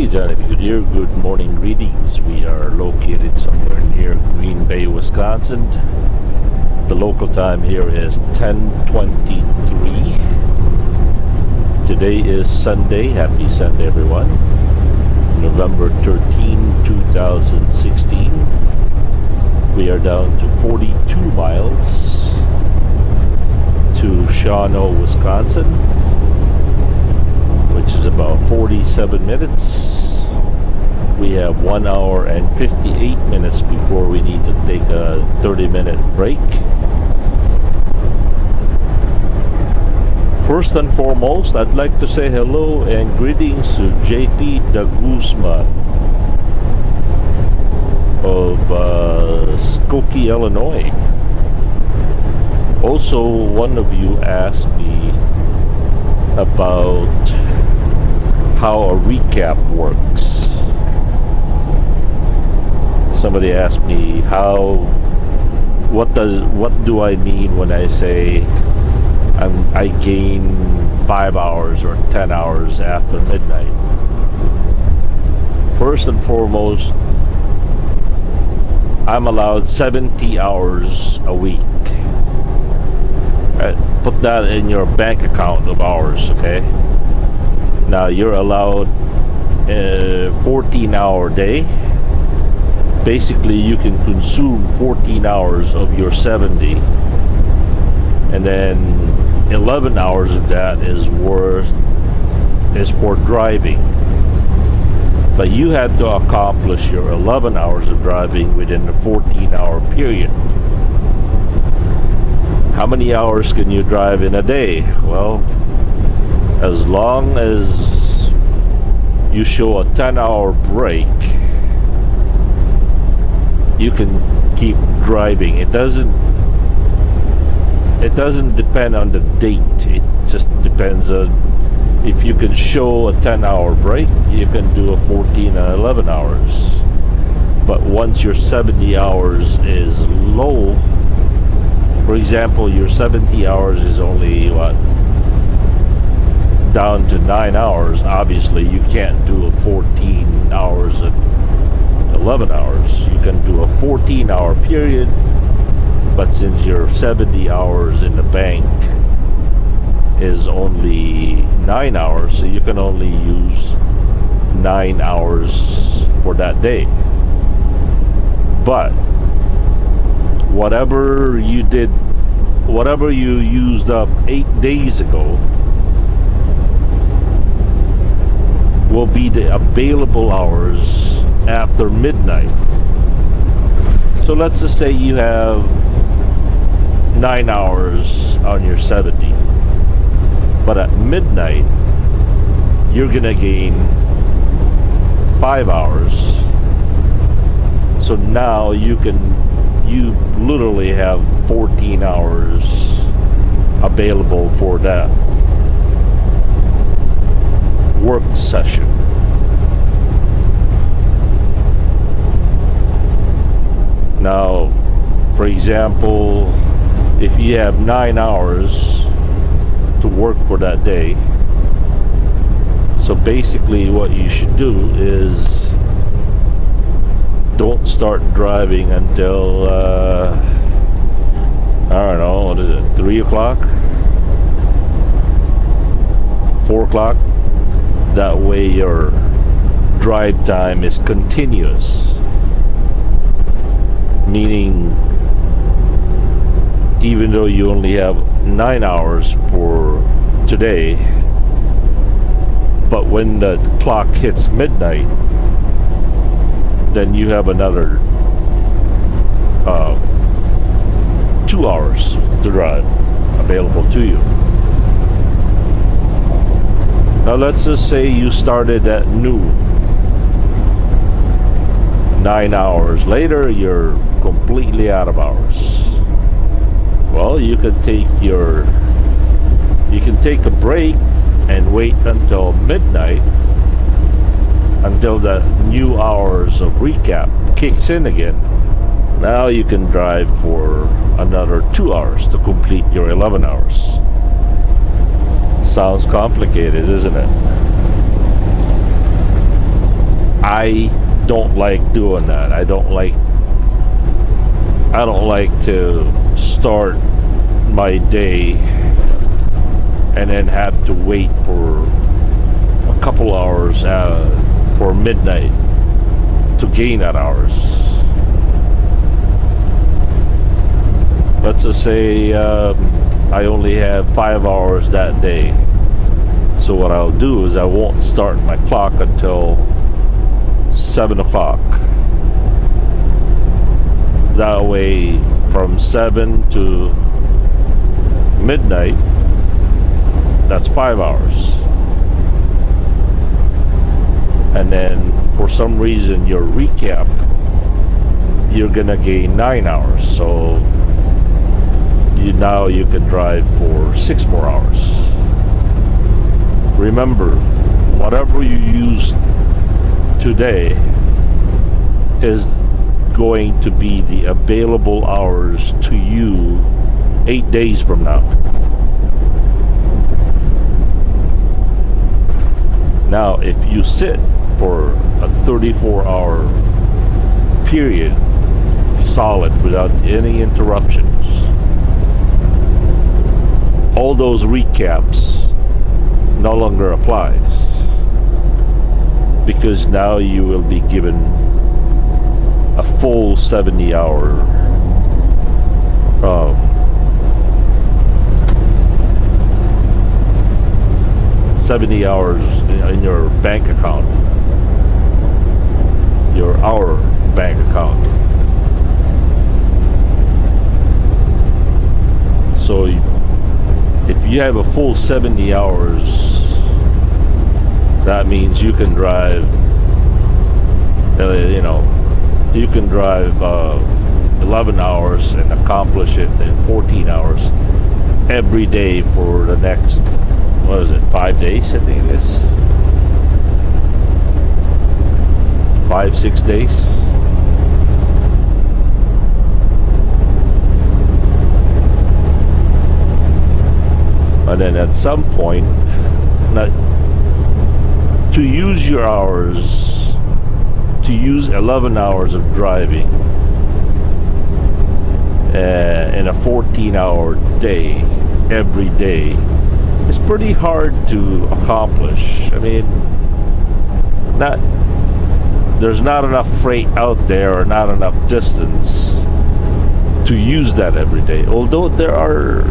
Hey John, if you could hear, good morning greetings. We are located somewhere near Green Bay, Wisconsin. The local time here is 10:23. Today is Sunday. Happy Sunday, everyone. November 13, 2016. We are down to 42 miles to Sheboygan, Wisconsin, which is about 47 minutes. We have 1 hour and 58 minutes before we need to take a 30-minute break. First and foremost, I'd like to say hello and greetings to JP the Goose of Skokie, Illinois. Also, one of you asked me about how a recap works. Somebody asked me what do I mean when I say I gain 5 hours or 10 hours after midnight. First and foremost, I'm allowed 70 hours a week. Put that in your bank account of hours, okay? Now you're allowed a 14-hour day. Basically, you can consume 14 hours of your 70, and then 11 hours of that is for driving. But you had to accomplish your 11 hours of driving within the 14-hour period. How many hours can you drive in a day? Well, as long as you show a 10-hour break, you can keep driving. It doesn't depend on the date. It just depends on if you can show a 10-hour break, you can do a 14 and 11 hours. But once your 70 hours is low, for example, your 70 hours is only down to 9 hours. Obviously, you can't do a 14 hours and 11 hours. You can do a 14-hour period, but since your 70 hours in the bank is only 9 hours, so you can only use 9 hours for that day. But whatever you used up 8 days ago will be the available hours after midnight. So let's just say you have 9 hours on your 70, but at midnight you're gonna gain 5 hours. So now you literally have 14 hours available for that work session. Now, for example, if you have 9 hours to work for that day, so basically what you should do is don't start driving until I don't know, what is it, 3 o'clock, 4 o'clock. That way your drive time is continuous, meaning even though you only have 9 hours for today, but when the clock hits midnight, then you have another 2 hours to drive available to you. Now let's just say you started at noon. 9 hours later, you're completely out of hours. Well, you can take a break and wait until midnight, until the new hours of recap kicks in again. Now you can drive for another 2 hours to complete your 11 hours. Sounds complicated, isn't it? I don't like doing that. I don't like to start my day and then have to wait for a couple hours for midnight to gain that hours. Let's just say I only have 5 hours that day. So what I'll do is I won't start my clock until 7 o'clock. That way, from 7 to midnight, that's 5 hours. And then, for some reason, your recap, you're gonna gain 9 hours. So now you can drive for 6 more hours. Remember, whatever you use today is going to be the available hours to you 8 days from now. Now, if you sit for a 34-hour period solid without any interruptions, all those recaps no longer applies, because now you will be given a full 70 hours in your bank account, your hour bank account. So if you have a full 70 hours, that means you can drive, you can drive 11 hours and accomplish it in 14 hours every day for the next, 5 days, I think it is. 5-6 days. And then at some point, to use your hours, to use 11 hours of driving in a 14-hour day, every day, is pretty hard to accomplish. I mean, there's not enough freight out there, or not enough distance to use that every day. Although there are,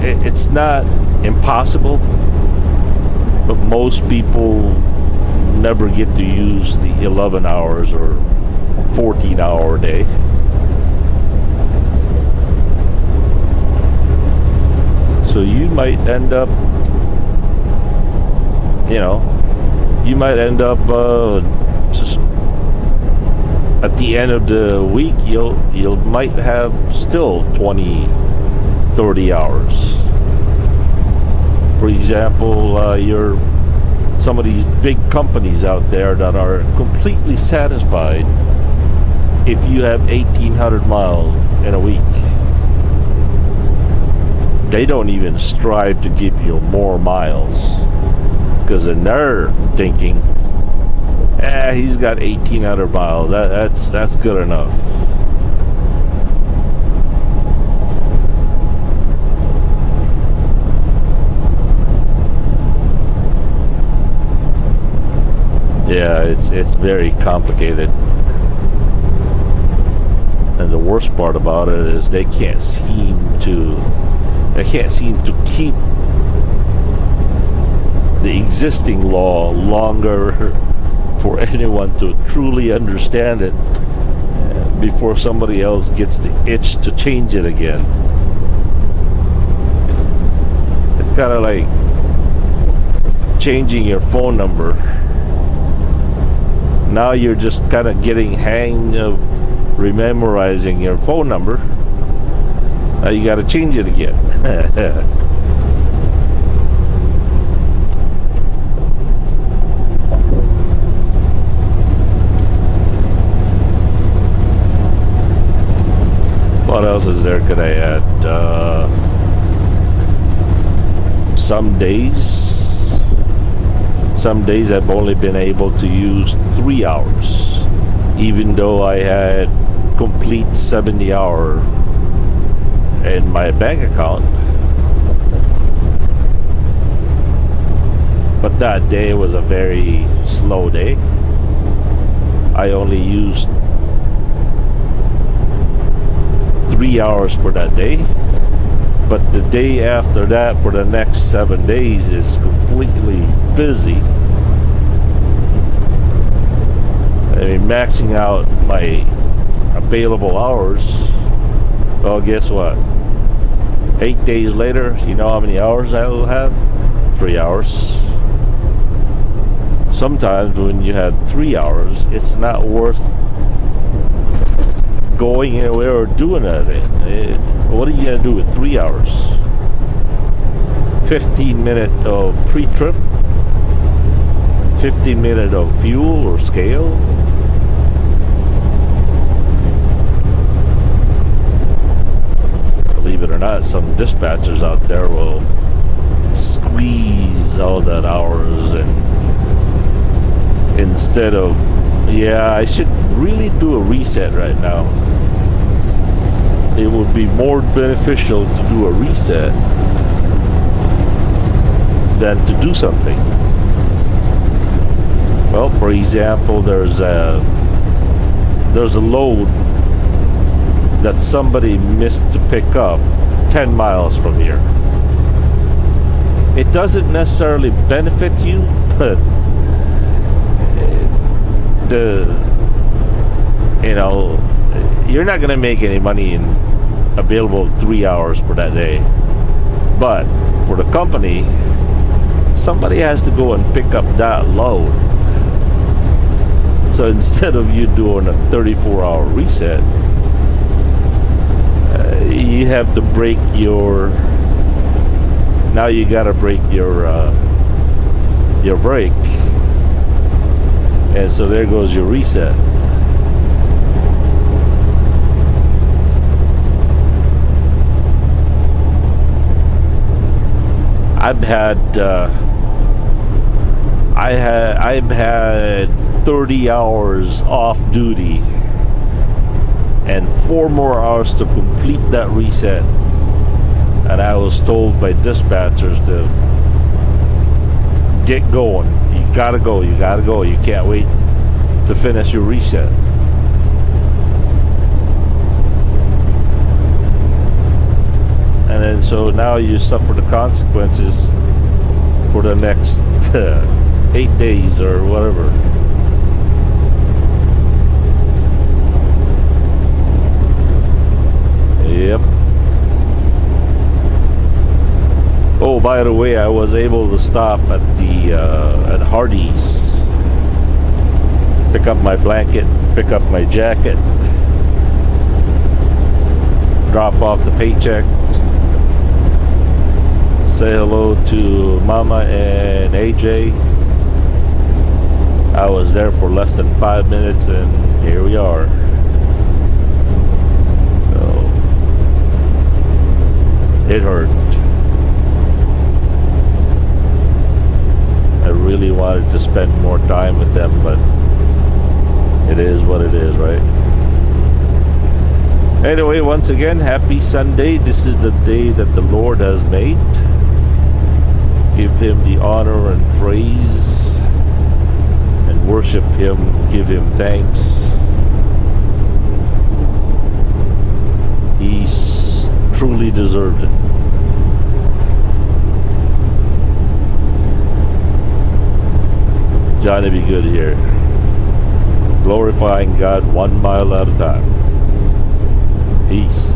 it's not impossible, but most people never get to use the 11 hours or 14-hour day. So you might end up, just at the end of the week, you might have still 20-30 hours. For example, some of these big companies out there that are completely satisfied if you have 1,800 miles in a week. They don't even strive to give you more miles, because then they're thinking, he's got 1,800 miles. That's good enough. Yeah, it's very complicated. And the worst part about it is they can't seem to keep the existing law longer for anyone to truly understand it before somebody else gets the itch to change it again. It's kind of like changing your phone number. Now you're just kind of getting hang of rememorizing your phone number. Now you got to change it again. What else is there? Could I add? Some days I've only been able to use 3 hours, even though I had complete 70 hour in my bank account. But that day was a very slow day. I only used 3 hours for that day. But the day after that, for the next 7 days, is completely busy. I mean, maxing out my available hours. Well, guess what? 8 days later, you know how many hours I will have? 3 hours. Sometimes when you have 3 hours, it's not worth going anywhere or doing anything. What are you going to do with 3 hours? 15 minutes of pre-trip, 15 minutes of fuel or scale. Believe it or not, some dispatchers out there will squeeze all that hours, and instead of, yeah, I should really do a reset right now. It would be more beneficial to do a reset than to do something. Well, for example, there's a load that somebody missed to pick up 10 miles from here. It doesn't necessarily benefit you, but you're not going to make any money in available 3 hours for that day. But for the company, somebody has to go and pick up that load. So instead of you doing a 34-hour reset, you have to break your, now you got to break your brake. And so there goes your reset. I've had 30 hours off duty and 4 more hours to complete that reset, and I was told by dispatchers to get going. You gotta go, you gotta go. You can't wait to finish your reset. And then so now you suffer the consequences for the next 8 days or whatever. Yep. Oh, by the way, I was able to stop at the at Hardee's, pick up my blanket, pick up my jacket, drop off the paycheck, say hello to Mama and AJ. I was there for less than 5 minutes, and here we are. So it hurt. I really wanted to spend more time with them, but it is what it is, right? Anyway, once again, happy Sunday. This is the day that the Lord has made. Give Him the honor and praise, and worship Him, give Him thanks. He truly deserves it. Johnny be good here, glorifying God 1 mile at a time. Peace.